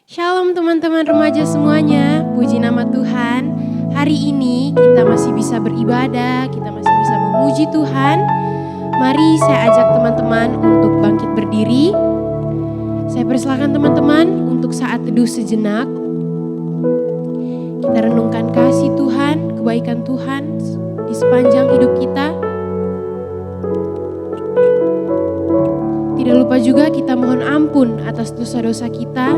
Shalom teman-teman remaja semuanya, puji nama Tuhan. Hari ini kita masih bisa beribadah, kita masih bisa memuji Tuhan. Mari saya ajak teman-teman untuk bangkit berdiri. Saya persilakan teman-teman untuk saat teduh sejenak. Kita renungkan kasih Tuhan, kebaikan Tuhan di sepanjang hidup kita. Tidak lupa juga kita mohon ampun atas dosa-dosa kita.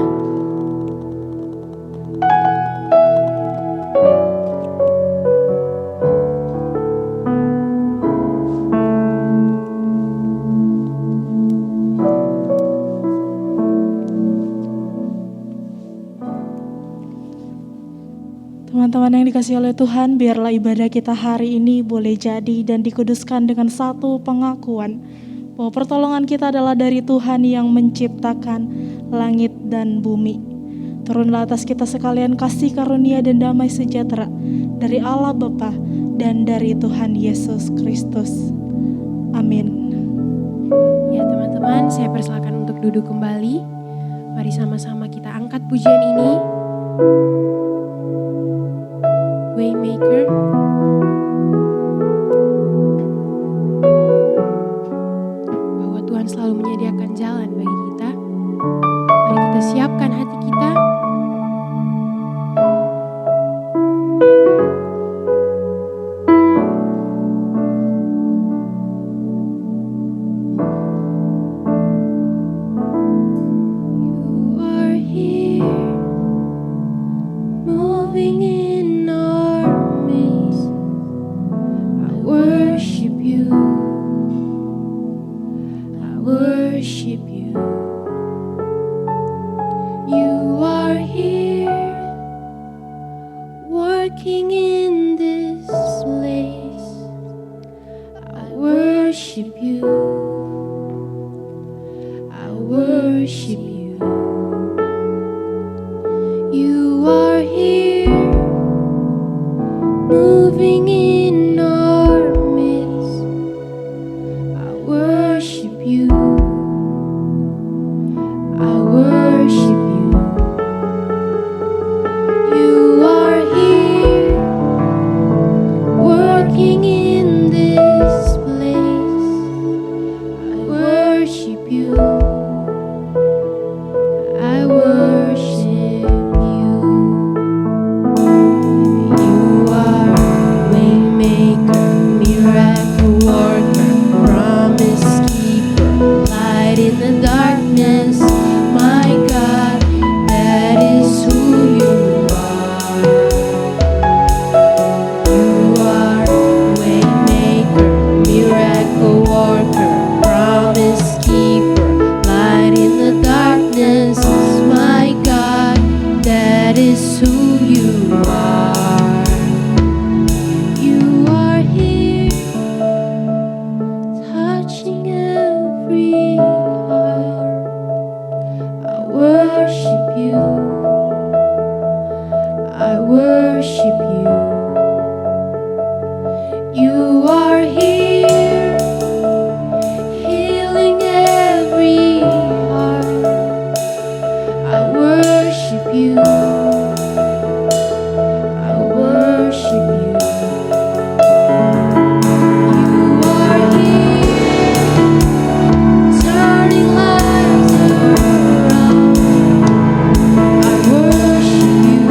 Teman-teman yang dikasihi oleh Tuhan, biarlah ibadah kita hari ini boleh jadi dan dikuduskan dengan satu pengakuan bahwa pertolongan kita adalah dari Tuhan yang menciptakan langit dan bumi. Turunlah atas kita sekalian kasih karunia dan damai sejahtera dari Allah Bapa dan dari Tuhan Yesus Kristus. Amin. Ya teman-teman, saya persilakan untuk duduk kembali. Mari sama-sama kita angkat pujian ini. Waymaker. Bahwa Tuhan selalu menyediakan jalan bagi kita. Mari kita siapkan hati kita. You are here, moving in our midst. I worship you. I worship you. You are here, working in this place. I worship you. I worship you. You are here, moving in our midst. I worship you. I worship you. You are here, working in this place. I worship you. I worship you. You are waymaker, miracle worker, promise keeper, light in the darkness. My God, that is who you are. You are waymaker, miracle worker, promise keeper, light in the darkness. My God, that is who you are. You are here, touching every heart. I worship you. I worship you. You are here, healing every heart. I worship you. I worship you. You are here, turning lives around. I worship you.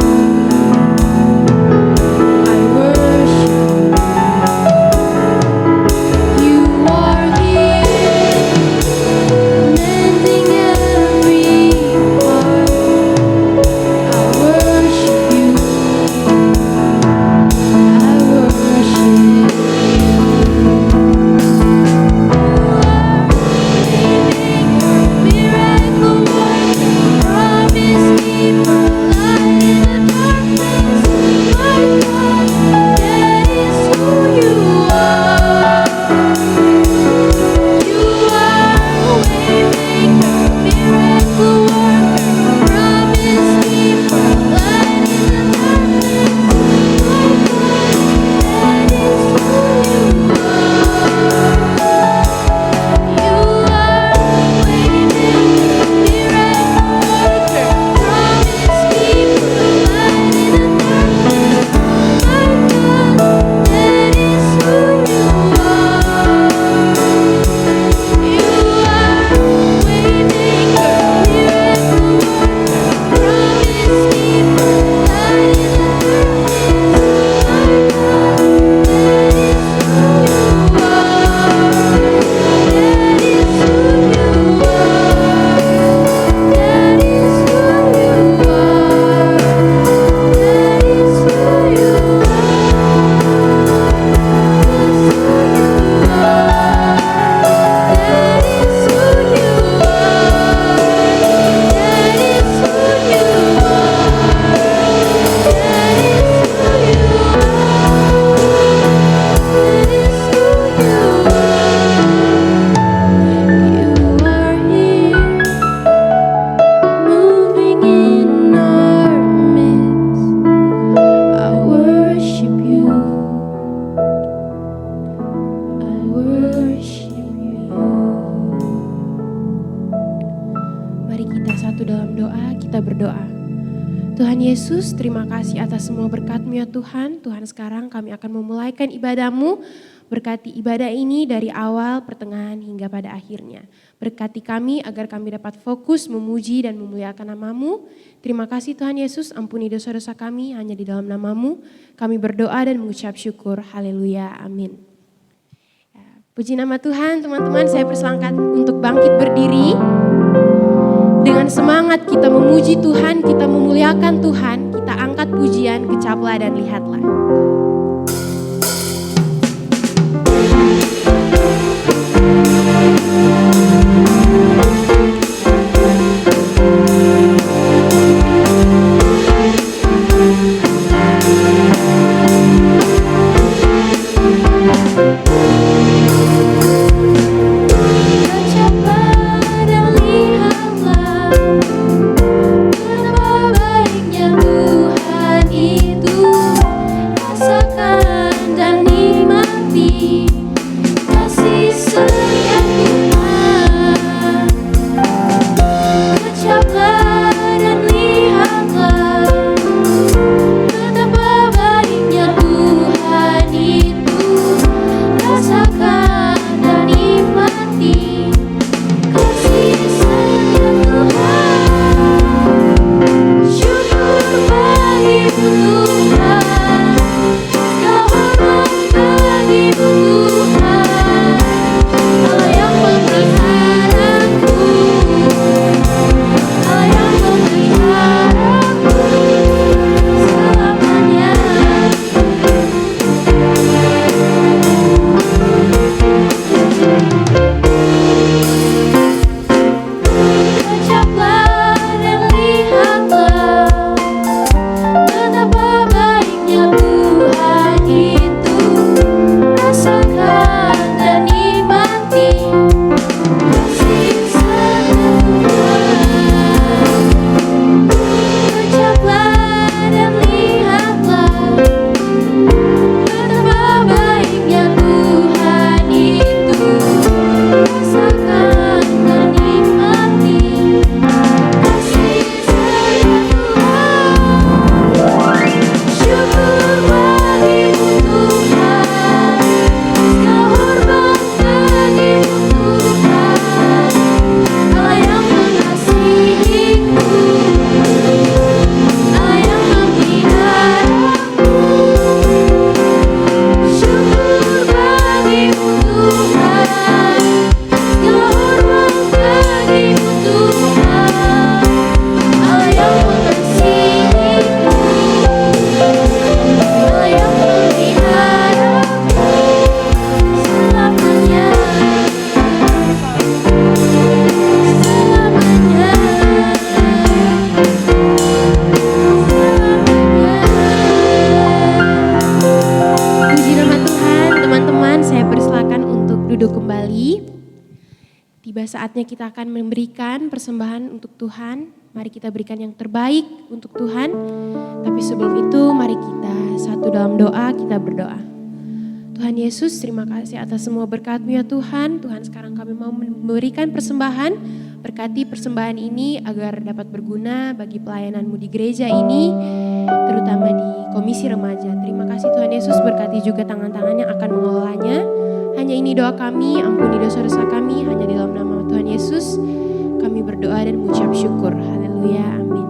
Yesus, terima kasih atas semua berkat-Mu ya Tuhan. Tuhan, sekarang kami akan memulaikan ibadah-Mu. Berkati ibadah ini dari awal, pertengahan hingga pada akhirnya. Berkati kami agar kami dapat fokus memuji dan memuliakan nama-Mu. Terima kasih Tuhan Yesus, ampuni dosa-dosa kami hanya di dalam nama-Mu. Kami berdoa dan mengucap syukur. Haleluya, amin. Puji nama Tuhan, teman-teman, saya persilahkan untuk bangkit berdiri. Dengan semangat kita memuji Tuhan, kita memuliakan Tuhan, kita angkat pujian, kecaplah dan lihatlah. Saatnya kita akan memberikan persembahan untuk Tuhan. Mari kita berikan yang terbaik untuk Tuhan. Tapi sebelum itu mari kita satu dalam doa, kita berdoa. Tuhan Yesus, terima kasih atas semua berkat-Mu ya Tuhan. Tuhan, sekarang kami mau memberikan persembahan. Berkati persembahan ini agar dapat berguna bagi pelayanan-Mu di gereja ini, terutama di Komisi Remaja. Terima kasih Tuhan Yesus, berkati juga tangan-tangan yang akan mengelolanya. Hanya ini doa kami, ampuni dosa-dosa kami, hanya di dalam nama Tuhan Yesus kami berdoa dan mengucap syukur. Haleluya, amin.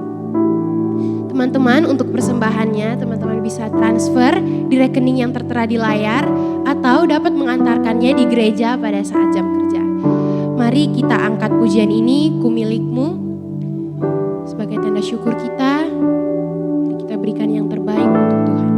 Teman-teman, untuk persembahannya teman-teman bisa transfer di rekening yang tertera di layar atau dapat mengantarkannya di gereja pada saat jam kerja. Mari kita angkat pujian ini ku milik-Mu sebagai tanda syukur kita. Mari kita berikan yang terbaik untuk Tuhan.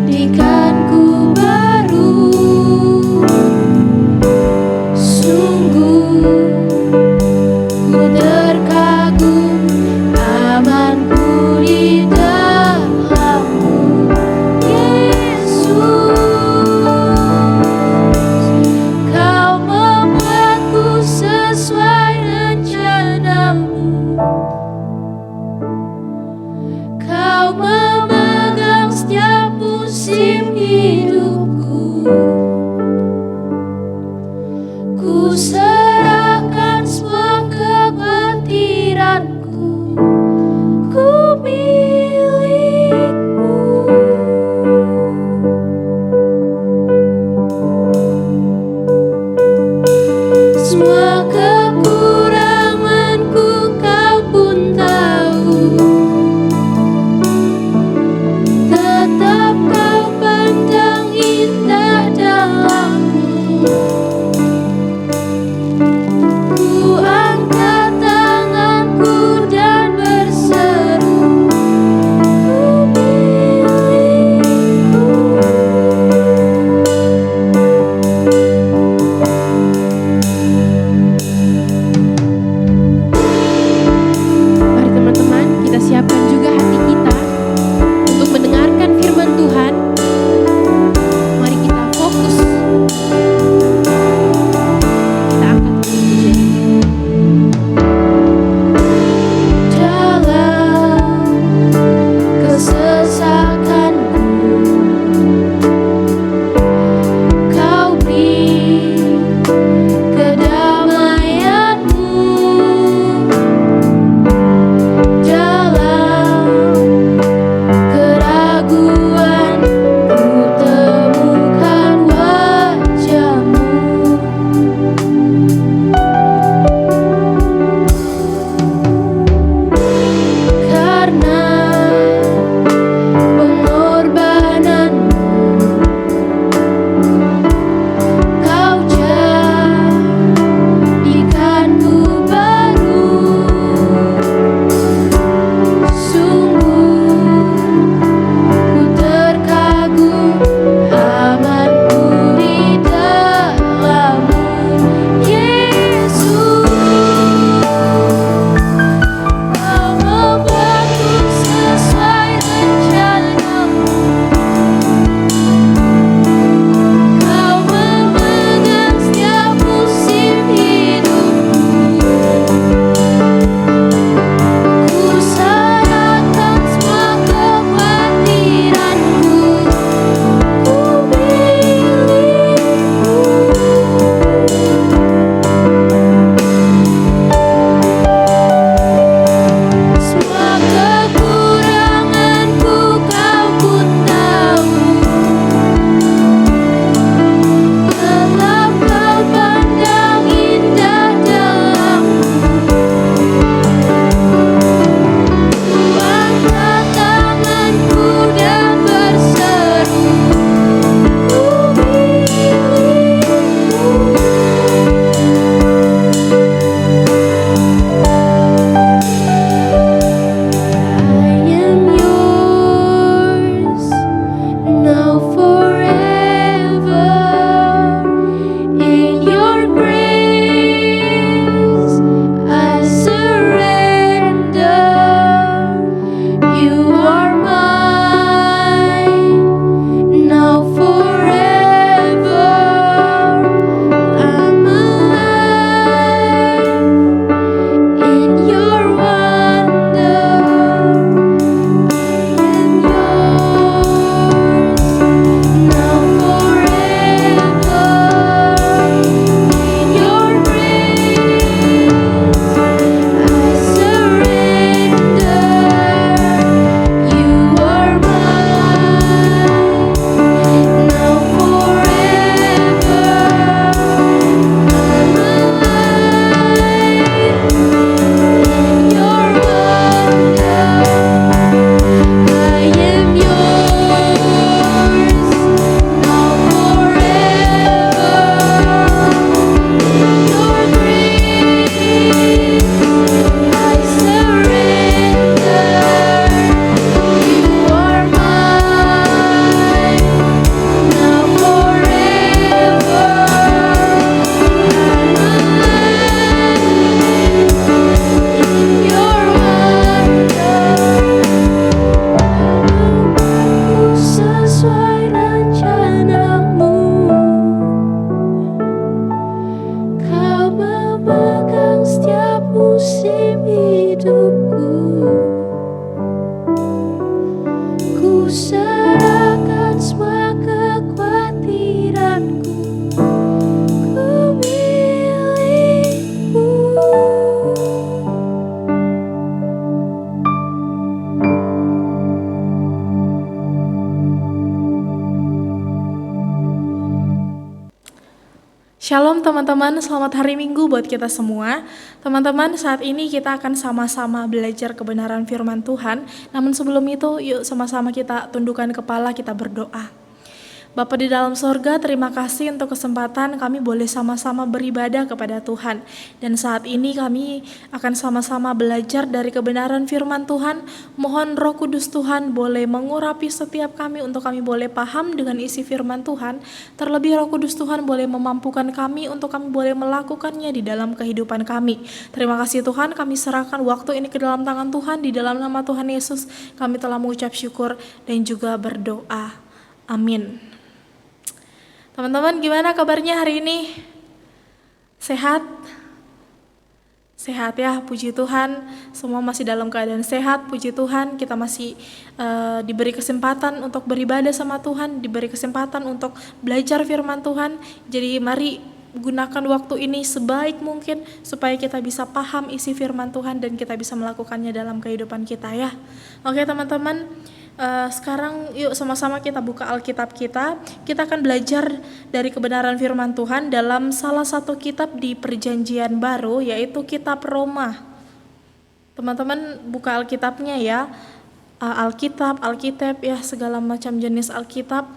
jadikanku baru. Sungguh ku terkagum amanku di dalam-Mu, Yesus. Kau membuatku sesuai rencana-Mu. Kau memegang setiap musim hidupku. Ku serahkan semua kekhawatiranku, ku milik-Mu. Semua kekuranganku Kau pun tahu, tetap Kau pandang indah serahkan semua kekhawatiranku, ku milikmu. Shalom teman-teman, selamat hari Minggu buat kita semua. Teman-teman, saat ini kita akan sama-sama belajar kebenaran firman Tuhan. Namun sebelum itu, yuk sama-sama kita tundukkan kepala, kita berdoa. Bapa di dalam sorga, terima kasih untuk kesempatan kami boleh sama-sama beribadah kepada Tuhan. Dan saat ini kami akan sama-sama belajar dari kebenaran firman Tuhan. Mohon Roh Kudus Tuhan boleh mengurapi setiap kami untuk kami boleh paham dengan isi firman Tuhan. Terlebih Roh Kudus Tuhan boleh memampukan kami untuk kami boleh melakukannya di dalam kehidupan kami. Terima kasih Tuhan, kami serahkan waktu ini ke dalam tangan Tuhan. Di dalam nama Tuhan Yesus kami telah mengucap syukur dan juga berdoa. Amin. Teman-teman, gimana kabarnya hari ini? Sehat? Sehat ya, puji Tuhan. Semua masih dalam keadaan sehat, puji Tuhan. Kita masih diberi kesempatan untuk beribadah sama Tuhan, diberi kesempatan untuk belajar firman Tuhan. Jadi mari gunakan waktu ini sebaik mungkin supaya kita bisa paham isi firman Tuhan dan kita bisa melakukannya dalam kehidupan kita ya. Oke teman-teman. Sekarang yuk sama-sama kita buka Alkitab kita. Kita akan belajar dari kebenaran firman Tuhan dalam salah satu kitab di Perjanjian Baru, yaitu kitab Roma. Teman-teman buka Alkitabnya ya. Alkitab ya, segala macam jenis Alkitab.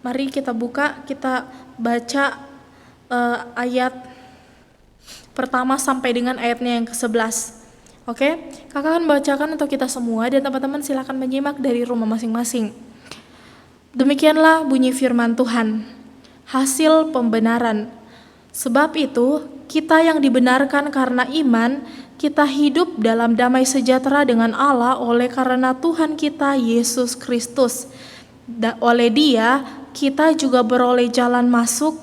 Mari kita buka, kita baca ayat pertama sampai dengan ayatnya yang ke-11. Oke, kakak akan bacakan untuk kita semua dan teman-teman silakan menyimak dari rumah masing-masing. Demikianlah bunyi firman Tuhan, hasil pembenaran. Sebab itu, kita yang dibenarkan karena iman, kita hidup dalam damai sejahtera dengan Allah oleh karena Tuhan kita Yesus Kristus. Oleh Dia, kita juga beroleh jalan masuk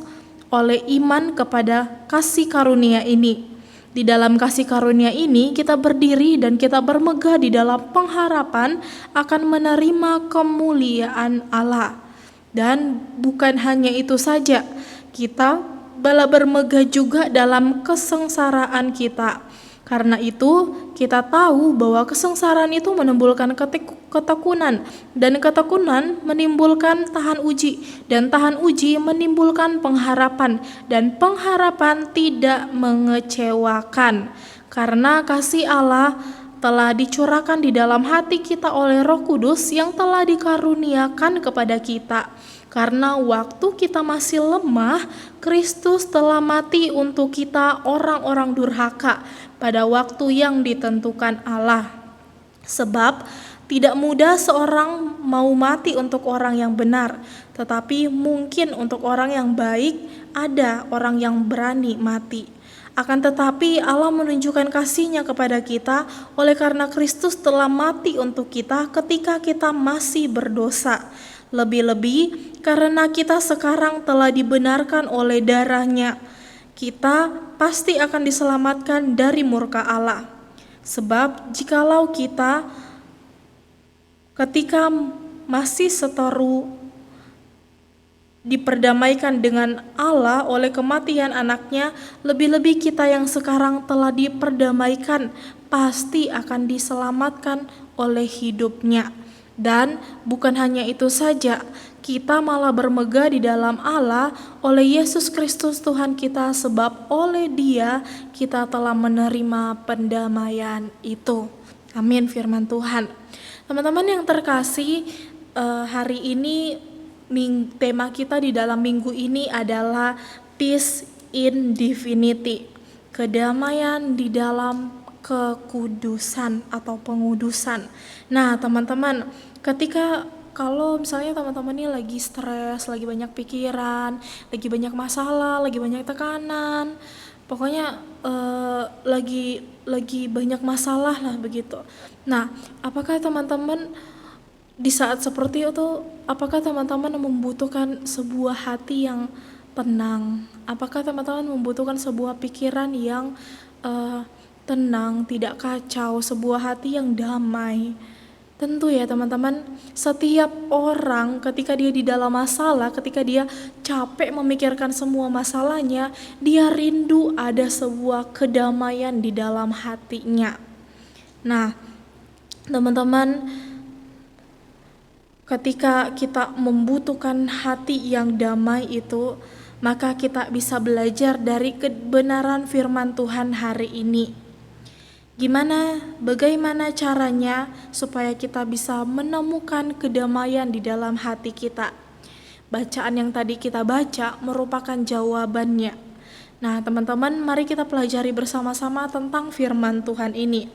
oleh iman kepada kasih karunia ini. Di dalam kasih karunia ini kita berdiri dan kita bermegah di dalam pengharapan akan menerima kemuliaan Allah. Dan bukan hanya itu saja, kita bala bermegah juga dalam kesengsaraan kita. Karena itu kita tahu bahwa kesengsaraan itu menimbulkan ketekunan, dan ketekunan menimbulkan tahan uji, dan tahan uji menimbulkan pengharapan, dan pengharapan tidak mengecewakan. Karena kasih Allah telah dicurahkan di dalam hati kita oleh Roh Kudus yang telah dikaruniakan kepada kita. Karena waktu kita masih lemah, Kristus telah mati untuk kita orang-orang durhaka pada waktu yang ditentukan Allah. Sebab tidak mudah seorang mau mati untuk orang yang benar, tetapi mungkin untuk orang yang baik ada orang yang berani mati. Akan tetapi Allah menunjukkan kasih-Nya kepada kita oleh karena Kristus telah mati untuk kita ketika kita masih berdosa. Lebih-lebih karena kita sekarang telah dibenarkan oleh darah-Nya, kita pasti akan diselamatkan dari murka Allah. Sebab jikalau kita ketika masih seteru diperdamaikan dengan Allah oleh kematian anaknya, lebih-lebih kita yang sekarang telah diperdamaikan pasti akan diselamatkan oleh hidupnya. Dan bukan hanya itu saja, kita malah bermegah di dalam Allah oleh Yesus Kristus Tuhan kita, sebab oleh Dia kita telah menerima pendamaian itu. Amin, firman Tuhan. Teman-teman yang terkasih, hari ini tema kita di dalam minggu ini adalah Peace in Divinity, kedamaian di dalam kekudusan atau pengudusan. Nah teman-teman, kalau misalnya teman-teman ini lagi stres, lagi banyak pikiran, lagi banyak masalah, lagi banyak tekanan, pokoknya lagi banyak masalah lah begitu. Nah, apakah teman-teman di saat seperti itu, apakah teman-teman membutuhkan sebuah hati yang tenang? Apakah teman-teman membutuhkan sebuah pikiran yang tenang, tidak kacau, sebuah hati yang damai? Tentu ya teman-teman, setiap orang ketika dia di dalam masalah, ketika dia capek memikirkan semua masalahnya, dia rindu ada sebuah kedamaian di dalam hatinya. Nah, teman-teman, ketika kita membutuhkan hati yang damai itu, maka kita bisa belajar dari kebenaran firman Tuhan hari ini. Bagaimana caranya supaya kita bisa menemukan kedamaian di dalam hati kita? Bacaan yang tadi kita baca merupakan jawabannya. Nah, teman-teman, mari kita pelajari bersama-sama tentang firman Tuhan ini.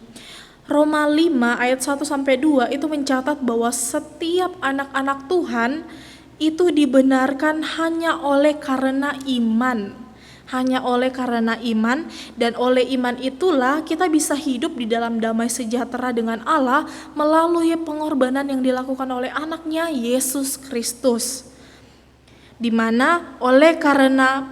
Roma 5 ayat 1-2 itu mencatat bahwa setiap anak-anak Tuhan itu dibenarkan hanya oleh karena iman. Hanya oleh karena iman, dan oleh iman itulah kita bisa hidup di dalam damai sejahtera dengan Allah melalui pengorbanan yang dilakukan oleh anaknya Yesus Kristus. Di mana oleh karena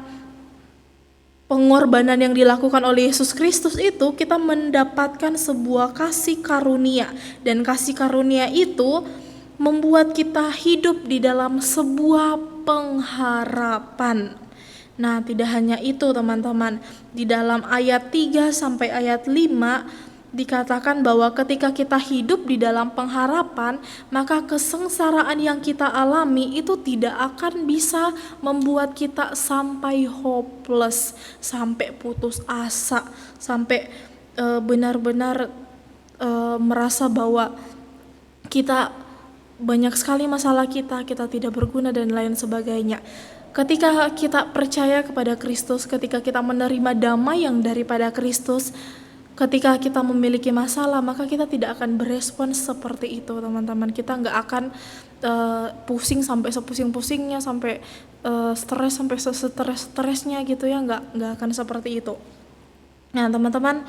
pengorbanan yang dilakukan oleh Yesus Kristus itu kita mendapatkan sebuah kasih karunia, dan kasih karunia itu membuat kita hidup di dalam sebuah pengharapan. Nah, tidak hanya itu teman-teman, di dalam ayat 3 sampai ayat 5 dikatakan bahwa ketika kita hidup di dalam pengharapan, maka kesengsaraan yang kita alami itu tidak akan bisa membuat kita sampai hopeless, sampai putus asa, sampai benar-benar merasa bahwa kita banyak sekali masalah kita tidak berguna dan lain sebagainya. Ketika kita percaya kepada Kristus, ketika kita menerima damai yang daripada Kristus, ketika kita memiliki masalah, maka kita tidak akan berespon seperti itu teman-teman. Kita nggak akan pusing sampai sepusing-pusingnya, sampai stres sampai stres-stresnya gitu ya, nggak akan seperti itu. Nah teman-teman,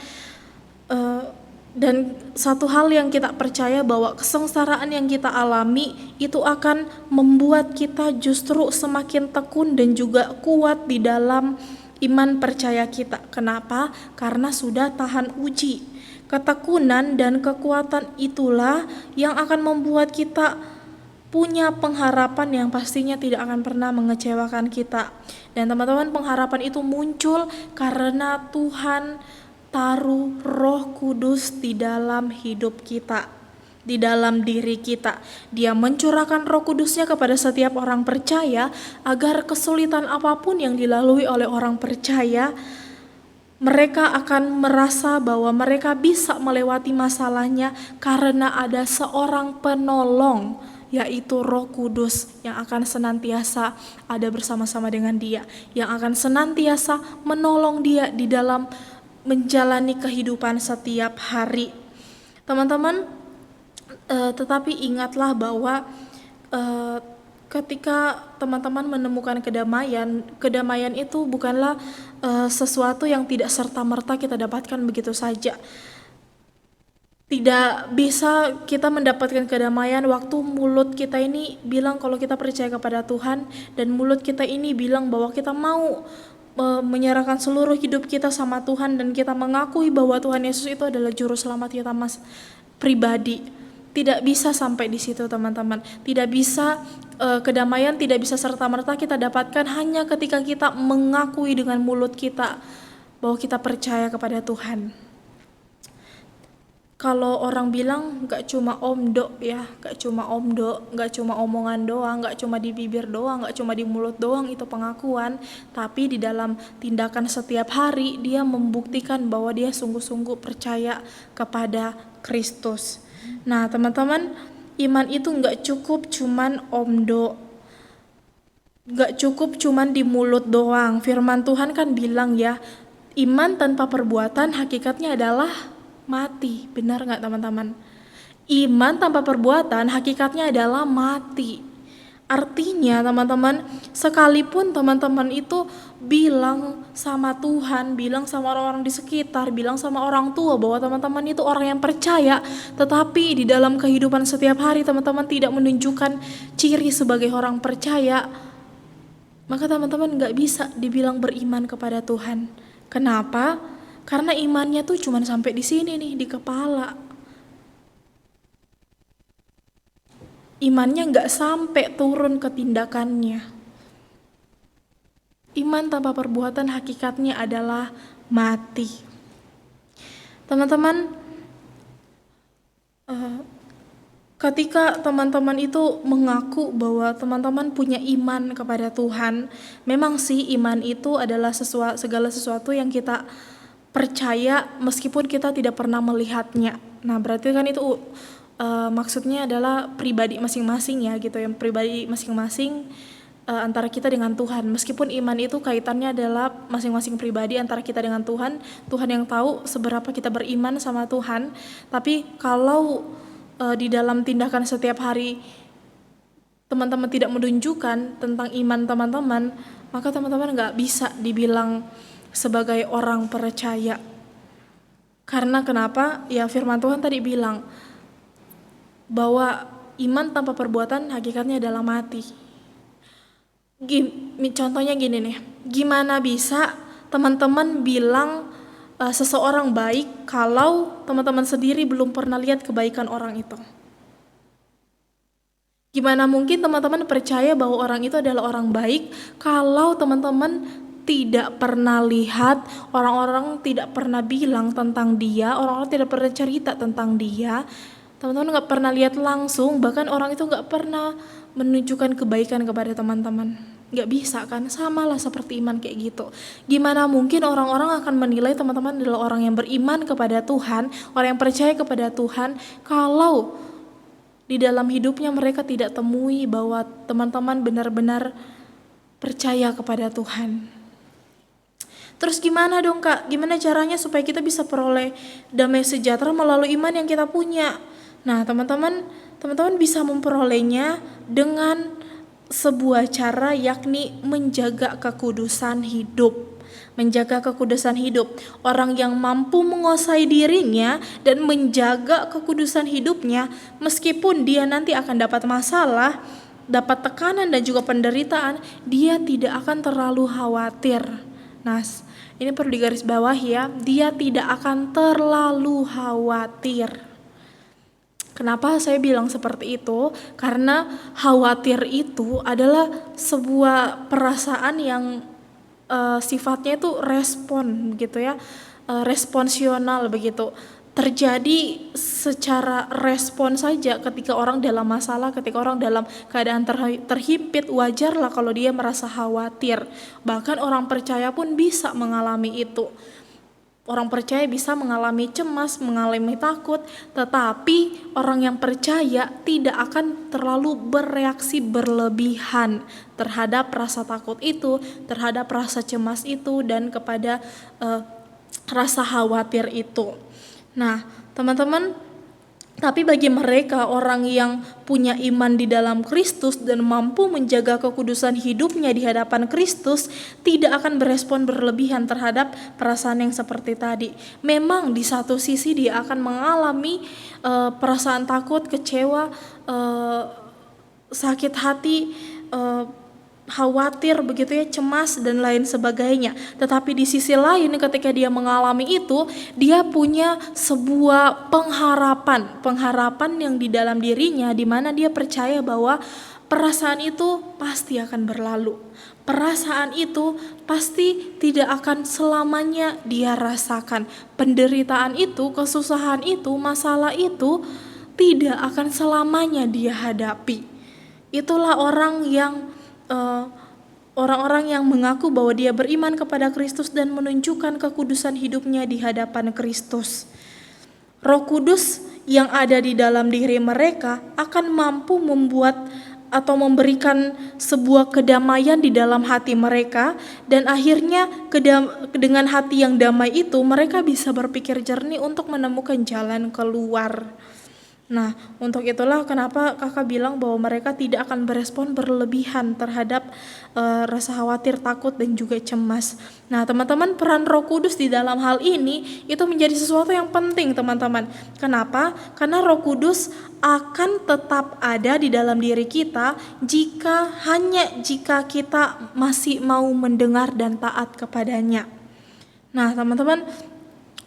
dan satu hal yang kita percaya bahwa kesengsaraan yang kita alami itu akan membuat kita justru semakin tekun dan juga kuat di dalam iman percaya kita. Kenapa? Karena sudah tahan uji. Ketekunan dan kekuatan itulah yang akan membuat kita punya pengharapan yang pastinya tidak akan pernah mengecewakan kita. Dan teman-teman, pengharapan itu muncul karena Tuhan taruh Roh Kudus di dalam hidup kita, di dalam diri kita. Dia mencurahkan Roh Kudusnya kepada setiap orang percaya agar kesulitan apapun yang dilalui oleh orang percaya, mereka akan merasa bahwa mereka bisa melewati masalahnya karena ada seorang penolong, yaitu Roh Kudus yang akan senantiasa ada bersama-sama dengan dia, yang akan senantiasa menolong dia di dalam menjalani kehidupan setiap hari. Teman-teman, tetapi ingatlah bahwa ketika teman-teman menemukan kedamaian itu bukanlah sesuatu yang tidak serta-merta kita dapatkan begitu saja. Tidak bisa kita mendapatkan kedamaian waktu mulut kita ini bilang kalau kita percaya kepada Tuhan, dan mulut kita ini bilang bahwa kita mau menyerahkan seluruh hidup kita sama Tuhan, dan kita mengakui bahwa Tuhan Yesus itu adalah juru selamat kita pribadi. Tidak bisa sampai di situ teman-teman. Tidak bisa, kedamaian tidak bisa serta-merta kita dapatkan hanya ketika kita mengakui dengan mulut kita bahwa kita percaya kepada Tuhan. Kalau orang bilang gak cuma omdo ya, gak cuma omdo, gak cuma omongan doang, gak cuma di bibir doang, gak cuma di mulut doang itu pengakuan, tapi di dalam tindakan setiap hari dia membuktikan bahwa dia sungguh-sungguh percaya kepada Kristus. Nah teman-teman, iman itu gak cukup cuman omdo, gak cukup cuman di mulut doang. Firman Tuhan kan bilang ya, iman tanpa perbuatan hakikatnya adalah mati. Benar gak teman-teman? Iman tanpa perbuatan hakikatnya adalah mati. Artinya teman-teman, sekalipun teman-teman itu bilang sama Tuhan, bilang sama orang-orang di sekitar, bilang sama orang tua bahwa teman-teman itu orang yang percaya, tetapi di dalam kehidupan setiap hari teman-teman tidak menunjukkan ciri sebagai orang percaya, maka teman-teman gak bisa dibilang beriman kepada Tuhan. Kenapa? Karena imannya tuh cuma sampai di sini nih, di kepala. imannya nggak sampai turun ke tindakannya. Iman tanpa perbuatan hakikatnya adalah mati. Teman-teman, ketika teman-teman itu mengaku bahwa teman-teman punya iman kepada Tuhan, memang sih iman itu adalah segala sesuatu yang kita percaya meskipun kita tidak pernah melihatnya. Nah, berarti kan itu maksudnya adalah pribadi masing-masing ya gitu, yang pribadi masing-masing antara kita dengan Tuhan. Meskipun iman itu kaitannya adalah masing-masing pribadi antara kita dengan Tuhan, Tuhan yang tahu seberapa kita beriman sama Tuhan. Tapi kalau di dalam tindakan setiap hari teman-teman tidak menunjukkan tentang iman teman-teman, maka teman-teman nggak bisa dibilang sebagai orang percaya. Karena kenapa? Ya firman Tuhan tadi bilang bahwa iman tanpa perbuatan hakikatnya adalah mati. Contohnya gini nih, gimana bisa teman-teman bilang seseorang baik kalau teman-teman sendiri belum pernah lihat kebaikan orang itu? Gimana mungkin teman-teman percaya bahwa orang itu adalah orang baik kalau teman-teman tidak pernah lihat, orang-orang tidak pernah bilang tentang dia, orang-orang tidak pernah cerita tentang dia, teman-teman nggak pernah lihat langsung, bahkan orang itu nggak pernah menunjukkan kebaikan kepada teman-teman. Nggak bisa kan, samalah seperti iman kayak gitu. Gimana mungkin orang-orang akan menilai teman-teman adalah orang yang beriman kepada Tuhan, orang yang percaya kepada Tuhan, kalau di dalam hidupnya mereka tidak temui bahwa teman-teman benar-benar percaya kepada Tuhan. Terus gimana dong Kak? Gimana caranya supaya kita bisa peroleh damai sejahtera melalui iman yang kita punya? Nah, teman-teman bisa memperolehnya dengan sebuah cara, yakni menjaga kekudusan hidup. Menjaga kekudusan hidup. Orang yang mampu menguasai dirinya dan menjaga kekudusan hidupnya, meskipun dia nanti akan dapat masalah, dapat tekanan dan juga penderitaan, dia tidak akan terlalu khawatir. Nah, ini perlu digarisbawahi ya, dia tidak akan terlalu khawatir. Kenapa saya bilang seperti itu? Karena khawatir itu adalah sebuah perasaan yang sifatnya itu respon gitu ya, responsional begitu. Terjadi secara respon saja ketika orang dalam masalah, ketika orang dalam keadaan terhimpit, wajarlah kalau dia merasa khawatir. Bahkan orang percaya pun bisa mengalami itu. Orang percaya bisa mengalami cemas, mengalami takut, tetapi orang yang percaya tidak akan terlalu bereaksi berlebihan terhadap rasa takut itu, terhadap rasa cemas itu, dan kepada rasa khawatir itu. Nah, teman-teman, tapi bagi mereka orang yang punya iman di dalam Kristus dan mampu menjaga kekudusan hidupnya di hadapan Kristus, tidak akan berespon berlebihan terhadap perasaan yang seperti tadi. Memang di satu sisi dia akan mengalami perasaan takut, kecewa, sakit hati, khawatir begitu ya, cemas dan lain sebagainya. Tetapi di sisi lain ketika dia mengalami itu, dia punya sebuah pengharapan yang di dalam dirinya, di mana dia percaya bahwa perasaan itu pasti akan berlalu. Perasaan itu pasti tidak akan selamanya dia rasakan. Penderitaan itu, kesusahan itu, masalah itu tidak akan selamanya dia hadapi. Itulah orang-orang yang mengaku bahwa dia beriman kepada Kristus dan menunjukkan kekudusan hidupnya di hadapan Kristus. Roh Kudus yang ada di dalam diri mereka akan mampu membuat atau memberikan sebuah kedamaian di dalam hati mereka, dan akhirnya dengan hati yang damai itu mereka bisa berpikir jernih untuk menemukan jalan keluar. Nah, untuk itulah kenapa kakak bilang bahwa mereka tidak akan berespon berlebihan terhadap rasa khawatir, takut, dan juga cemas. Nah, teman-teman, peran Roh Kudus di dalam hal ini itu menjadi sesuatu yang penting, teman-teman. Kenapa? Karena Roh Kudus akan tetap ada di dalam diri kita hanya jika kita masih mau mendengar dan taat kepadanya. Nah, teman-teman,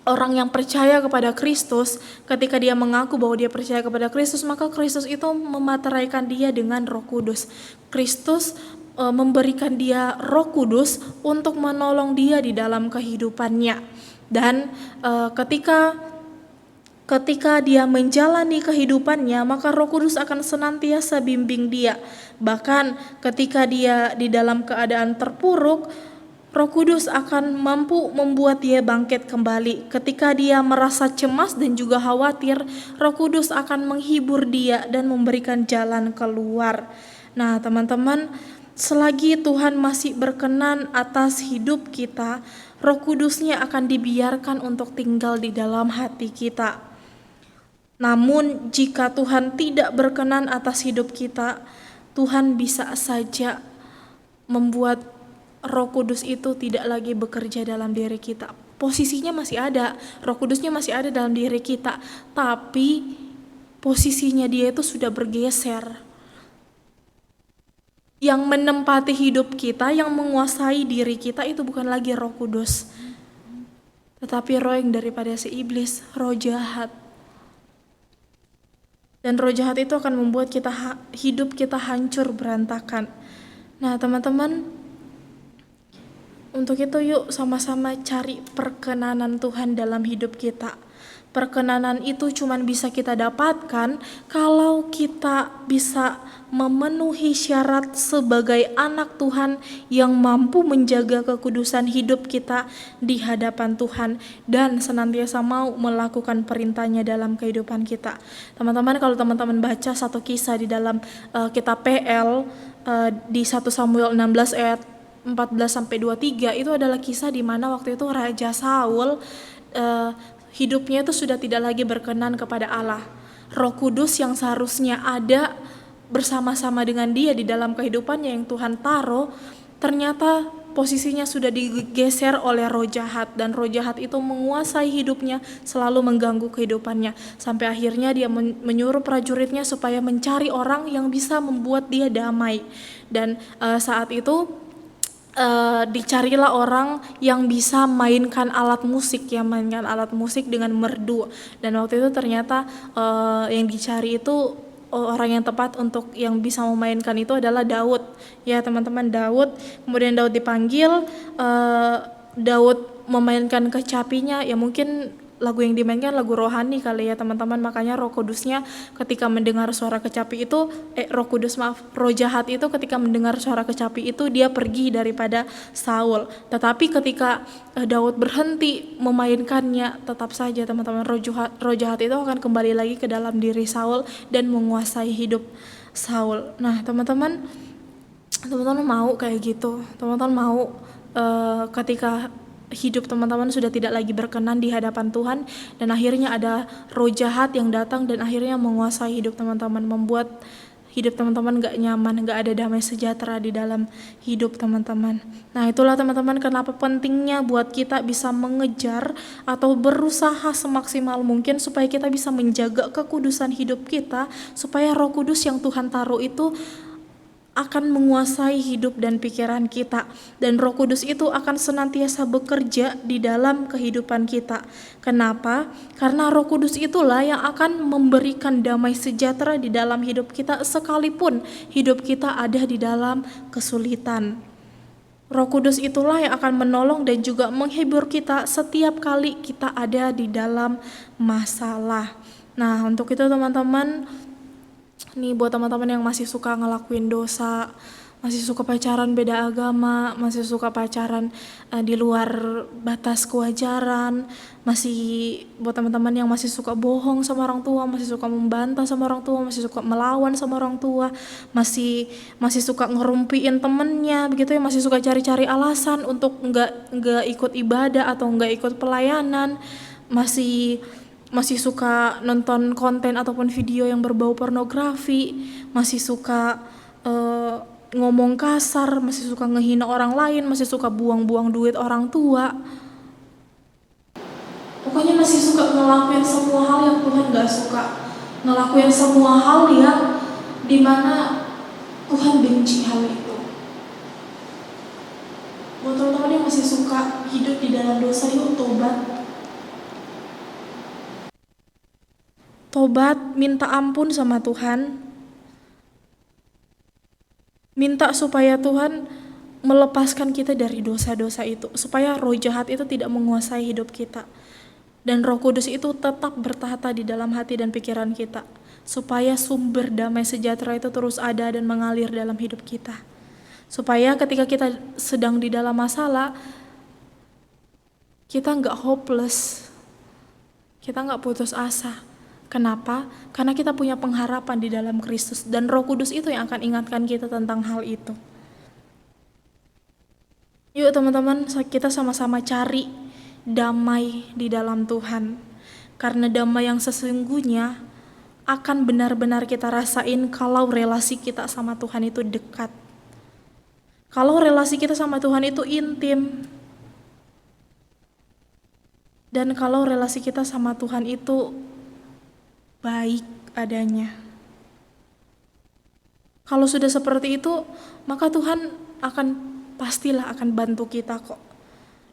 orang yang percaya kepada Kristus, ketika dia mengaku bahwa dia percaya kepada Kristus, maka Kristus itu memateraikan dia dengan Roh Kudus. Kristus memberikan dia Roh Kudus untuk menolong dia di dalam kehidupannya. Dan ketika dia menjalani kehidupannya, maka Roh Kudus akan senantiasa bimbing dia. Bahkan ketika dia di dalam keadaan terpuruk, Roh Kudus akan mampu membuat dia bangkit kembali. Ketika dia merasa cemas dan juga khawatir, Roh Kudus akan menghibur dia dan memberikan jalan keluar. Nah, teman-teman, selagi Tuhan masih berkenan atas hidup kita, Roh Kudusnya akan dibiarkan untuk tinggal di dalam hati kita. Namun jika Tuhan tidak berkenan atas hidup kita, Tuhan bisa saja membuat Roh Kudus itu tidak lagi bekerja dalam diri kita. Posisinya masih ada, Roh Kudusnya masih ada dalam diri kita, tapi posisinya dia itu sudah bergeser. Yang menempati hidup kita, yang menguasai diri kita itu bukan lagi Roh Kudus, tetapi roh yang daripada si iblis, roh jahat. Dan roh jahat itu akan membuat hidup kita hancur berantakan. Nah, teman-teman, untuk itu yuk sama-sama cari perkenanan Tuhan dalam hidup kita. Perkenanan itu cuma bisa kita dapatkan kalau kita bisa memenuhi syarat sebagai anak Tuhan yang mampu menjaga kekudusan hidup kita di hadapan Tuhan dan senantiasa mau melakukan perintahnya dalam kehidupan kita. Teman-teman, kalau teman-teman baca satu kisah di dalam kitab PL di 1 Samuel 16 ayat 14-23, itu adalah kisah di mana waktu itu Raja Saul hidupnya itu sudah tidak lagi berkenan kepada Allah. Roh Kudus yang seharusnya ada bersama-sama dengan dia di dalam kehidupannya yang Tuhan taruh, ternyata posisinya sudah digeser oleh roh jahat, dan roh jahat itu menguasai hidupnya, selalu mengganggu kehidupannya, sampai akhirnya dia menyuruh prajuritnya supaya mencari orang yang bisa membuat dia damai. Dan saat itu dicarilah orang yang bisa mainkan alat musik dengan merdu. Dan waktu itu ternyata yang dicari itu orang yang tepat untuk yang bisa memainkan itu adalah Daud. Ya teman-teman, Daud. Kemudian Daud dipanggil, Daud memainkan kecapinya. Ya mungkin lagu yang dimainkan lagu rohani kali ya teman-teman, makanya Roh Kudusnya ketika mendengar suara kecapi itu roh jahat itu ketika mendengar suara kecapi itu dia pergi daripada Saul. Tetapi ketika Daud berhenti memainkannya, tetap saja teman-teman roh jahat itu akan kembali lagi ke dalam diri Saul dan menguasai hidup Saul. Nah teman-teman mau kayak gitu? Teman-teman mau ketika hidup teman-teman sudah tidak lagi berkenan di hadapan Tuhan, dan akhirnya ada roh jahat yang datang dan akhirnya menguasai hidup teman-teman, membuat hidup teman-teman gak nyaman, gak ada damai sejahtera di dalam hidup teman-teman. Nah itulah teman-teman kenapa pentingnya buat kita bisa mengejar atau berusaha semaksimal mungkin supaya kita bisa menjaga kekudusan hidup kita, supaya Roh Kudus yang Tuhan taruh itu akan menguasai hidup dan pikiran kita, dan Roh Kudus itu akan senantiasa bekerja di dalam kehidupan kita. Kenapa? Karena Roh Kudus itulah yang akan memberikan damai sejahtera di dalam hidup kita sekalipun hidup kita ada di dalam kesulitan. Roh Kudus itulah yang akan menolong dan juga menghibur kita setiap kali kita ada di dalam masalah. Nah, untuk itu teman-teman, nih buat teman-teman yang masih suka ngelakuin dosa, masih suka pacaran beda agama, masih suka pacaran di luar batas kewajaran, masih buat teman-teman yang masih suka bohong sama orang tua, masih suka membantah sama orang tua, masih suka melawan sama orang tua, masih suka ngerumpiin temennya begitu ya, masih suka cari-cari alasan untuk nggak ikut ibadah atau nggak ikut pelayanan, masih suka nonton konten ataupun video yang berbau pornografi, masih suka ngomong kasar, masih suka ngehina orang lain, masih suka buang-buang duit orang tua. Pokoknya masih suka ngelakuin semua hal yang Tuhan gak suka, ngelakuin semua hal yang dimana Tuhan benci hal itu. Buat teman-teman yang masih suka hidup di dalam dosa, yuk tobat. tobat, minta ampun sama Tuhan, minta supaya Tuhan melepaskan kita dari dosa-dosa itu, supaya roh jahat itu tidak menguasai hidup kita. Dan Roh Kudus itu tetap bertahta di dalam hati dan pikiran kita, supaya sumber damai sejahtera itu terus ada dan mengalir dalam hidup kita. Supaya ketika kita sedang di dalam masalah, kita nggak hopeless, kita nggak putus asa. Kenapa? Karena kita punya pengharapan di dalam Kristus, dan Roh Kudus itu yang akan ingatkan kita tentang hal itu. Yuk teman-teman, kita sama-sama cari damai di dalam Tuhan. Karena damai yang sesungguhnya akan benar-benar kita rasain kalau relasi kita sama Tuhan itu dekat. Kalau relasi kita sama Tuhan itu intim. Dan kalau relasi kita sama Tuhan itu baik adanya. Kalau sudah seperti itu, maka Tuhan pastilah akan bantu kita kok.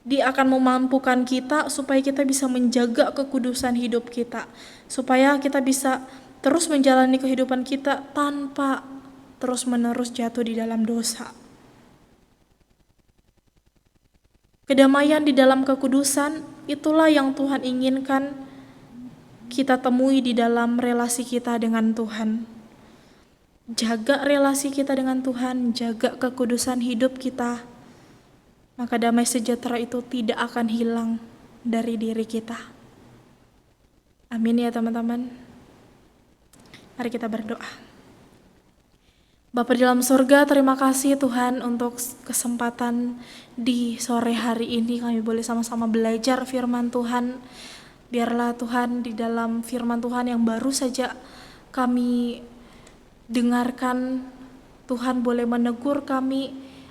Dia akan memampukan kita supaya kita bisa menjaga kekudusan hidup kita, supaya kita bisa terus menjalani kehidupan kita tanpa terus-menerus jatuh di dalam dosa. Kedamaian di dalam kekudusan itulah yang Tuhan inginkan kita temui di dalam relasi kita dengan Tuhan. Jaga relasi kita dengan Tuhan, jaga kekudusan hidup kita, maka damai sejahtera itu tidak akan hilang dari diri kita. Amin ya teman-teman. Mari kita berdoa. Bapa di dalam surga, terima kasih Tuhan untuk kesempatan di sore hari ini kami boleh sama-sama belajar firman Tuhan. Biarlah Tuhan di dalam firman Tuhan yang baru saja kami dengarkan, Tuhan boleh menegur kami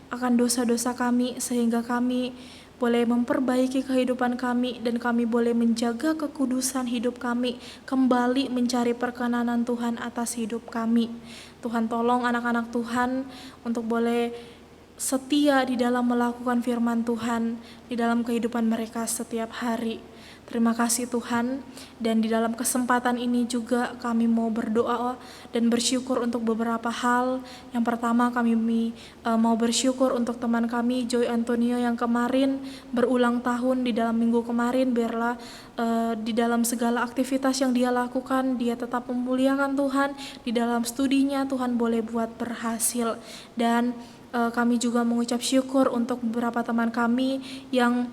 akan dosa-dosa kami, sehingga kami boleh memperbaiki kehidupan kami, dan kami boleh menjaga kekudusan hidup kami, kembali mencari perkenanan Tuhan atas hidup kami. Tuhan tolong anak-anak Tuhan untuk boleh setia di dalam melakukan firman Tuhan di dalam kehidupan mereka setiap hari. Terima kasih Tuhan, dan di dalam kesempatan ini juga kami mau berdoa dan bersyukur untuk beberapa hal. Yang pertama, kami mau bersyukur untuk teman kami Joy Antonio yang kemarin berulang tahun di dalam minggu kemarin. Biarlah di dalam segala aktivitas yang dia lakukan, dia tetap memuliakan Tuhan. Di dalam studinya Tuhan boleh buat berhasil. Dan kami juga mengucap syukur untuk beberapa teman kami yang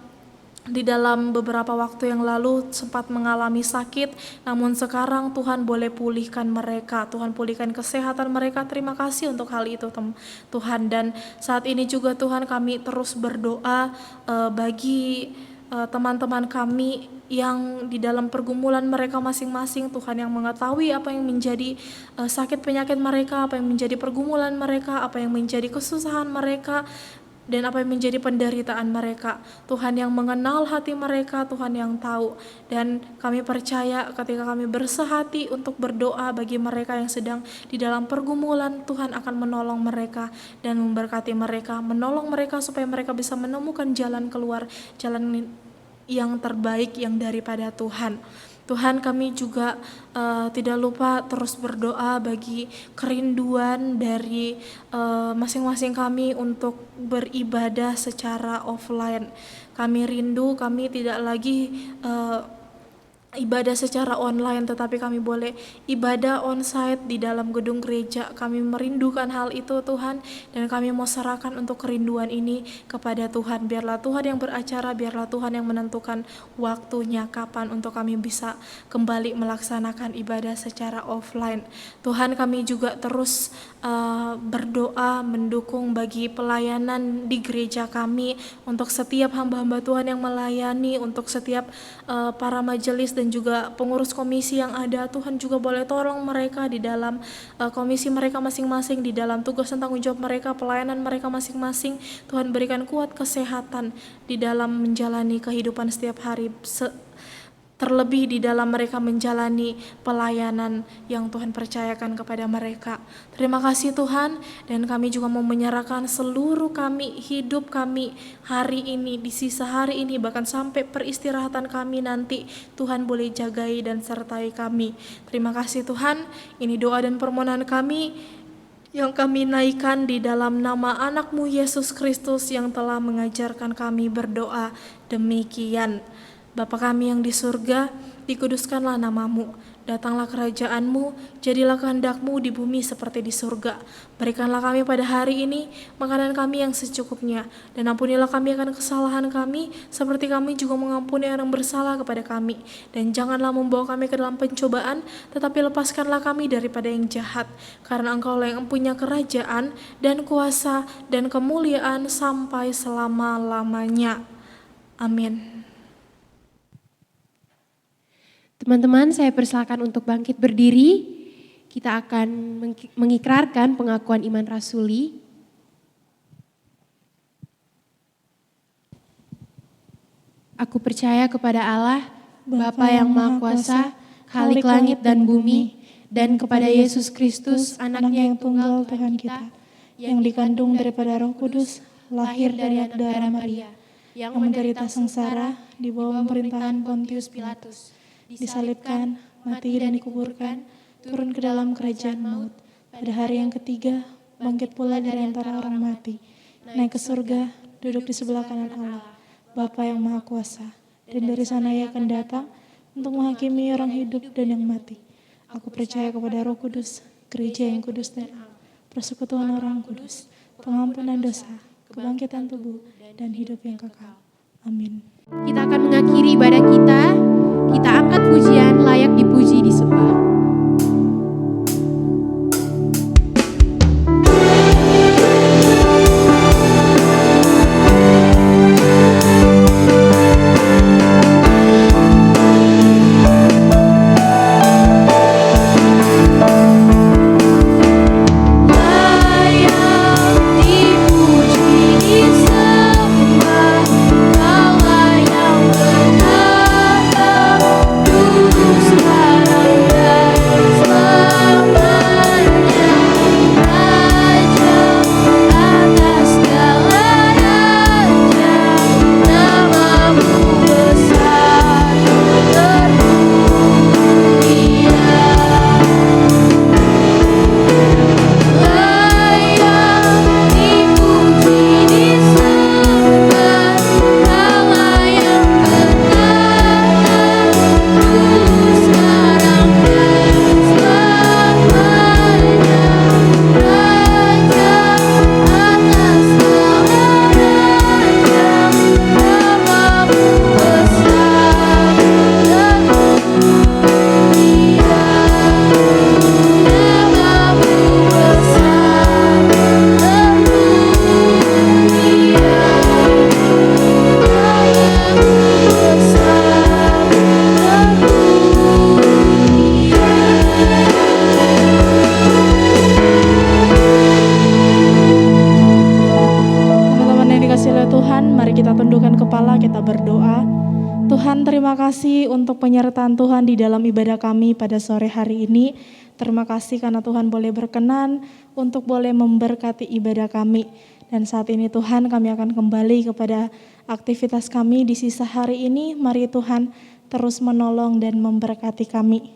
di dalam beberapa waktu yang lalu sempat mengalami sakit, namun sekarang Tuhan boleh pulihkan mereka, Tuhan pulihkan kesehatan mereka. Terima kasih untuk hal itu Tuhan. Dan saat ini juga Tuhan, kami terus berdoa bagi teman-teman kami yang di dalam pergumulan mereka masing-masing. Tuhan yang mengetahui apa yang menjadi sakit penyakit mereka, apa yang menjadi pergumulan mereka, apa yang menjadi kesusahan mereka, dan apa yang menjadi penderitaan mereka. Tuhan yang mengenal hati mereka, Tuhan yang tahu. Dan kami percaya ketika kami bersehati untuk berdoa bagi mereka yang sedang di dalam pergumulan, Tuhan akan menolong mereka dan memberkati mereka, menolong mereka supaya mereka bisa menemukan jalan keluar, jalan yang terbaik yang daripada Tuhan. Tuhan, kami juga tidak lupa terus berdoa bagi kerinduan dari masing-masing kami untuk beribadah secara offline. Kami rindu, kami tidak lagi ibadah secara online, tetapi kami boleh ibadah onsite di dalam gedung gereja. Kami merindukan hal itu Tuhan, dan kami mau serahkan untuk kerinduan ini kepada Tuhan. Biarlah Tuhan yang beracara, biarlah Tuhan yang menentukan waktunya kapan untuk kami bisa kembali melaksanakan ibadah secara offline. Tuhan, kami juga terus berdoa mendukung bagi pelayanan di gereja kami, untuk setiap hamba-hamba Tuhan yang melayani, untuk setiap para majelis dan juga pengurus komisi yang ada. Tuhan juga boleh tolong mereka di dalam komisi mereka masing-masing, di dalam tugas dan tanggung jawab mereka, pelayanan mereka masing-masing. Tuhan berikan kuat kesehatan di dalam menjalani kehidupan setiap hari, terlebih di dalam mereka menjalani pelayanan yang Tuhan percayakan kepada mereka. Terima kasih Tuhan, dan kami juga mau menyerahkan seluruh hidup kami hari ini, di sisa hari ini, bahkan sampai peristirahatan kami nanti. Tuhan boleh jagai dan sertai kami. Terima kasih Tuhan, ini doa dan permohonan kami yang kami naikkan di dalam nama anak-Mu Yesus Kristus yang telah mengajarkan kami berdoa demikian. Bapa kami yang di surga, dikuduskanlah nama-Mu, datanglah kerajaan-Mu, jadilah kehendak-Mu di bumi seperti di surga. Berikanlah kami pada hari ini makanan kami yang secukupnya, dan ampunilah kami akan kesalahan kami, seperti kami juga mengampuni orang bersalah kepada kami. Dan janganlah membawa kami ke dalam pencobaan, tetapi lepaskanlah kami daripada yang jahat, karena Engkaulah yang punya kerajaan dan kuasa dan kemuliaan sampai selama-lamanya. Amin. Teman-teman, saya persilakan untuk bangkit berdiri. Kita akan mengikrarkan pengakuan iman rasuli. Aku percaya kepada Allah, Bapa yang Maha Kuasa, Khalik langit dan bumi, dan kepada Yesus Kristus, Anaknya yang tunggal Tuhan kita, yang dikandung daripada Roh Kudus, lahir dari anak darah Maria, yang menderita sengsara di bawah pemerintahan Pontius Pilatus, disalibkan, mati dan dikuburkan, turun ke dalam kerajaan maut, pada hari yang ketiga bangkit pula dari antara orang mati, naik ke surga, duduk di sebelah kanan Allah, Bapa yang Maha Kuasa, dan dari sana Ia akan datang untuk menghakimi orang hidup dan yang mati. Aku percaya kepada Roh Kudus, gereja yang kudus dan am, persekutuan orang kudus, pengampunan dosa, kebangkitan tubuh, dan hidup yang kekal. Amin. Kita akan mengakhiri ibadah kita. Kita angkat pujian layak dipuji disembah. Terima kasih untuk penyertaan Tuhan di dalam ibadah kami pada sore hari ini. Terima kasih karena Tuhan boleh berkenan untuk boleh memberkati ibadah kami. Dan saat ini Tuhan, kami akan kembali kepada aktivitas kami di sisa hari ini. Mari Tuhan terus menolong dan memberkati kami.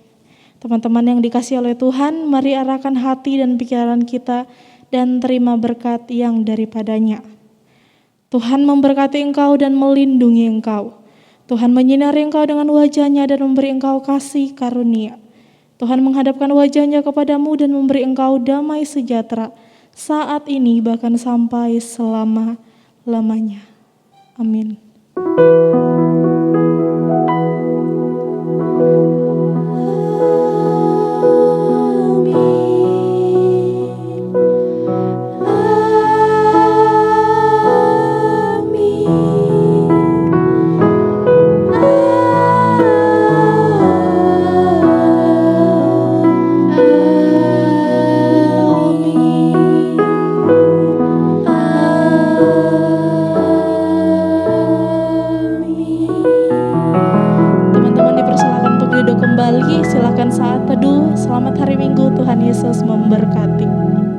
Teman-teman yang dikasihi oleh Tuhan, mari arahkan hati dan pikiran kita dan terima berkat yang daripadanya. Tuhan memberkati engkau dan melindungi engkau. Tuhan menyinari engkau dengan wajah-Nya dan memberi engkau kasih karunia. Tuhan menghadapkan wajah-Nya kepadamu dan memberi engkau damai sejahtera saat ini bahkan sampai selama-lamanya. Amin. Amin. lagi, silakan saat teduh. Selamat hari Minggu, Tuhan Yesus memberkati.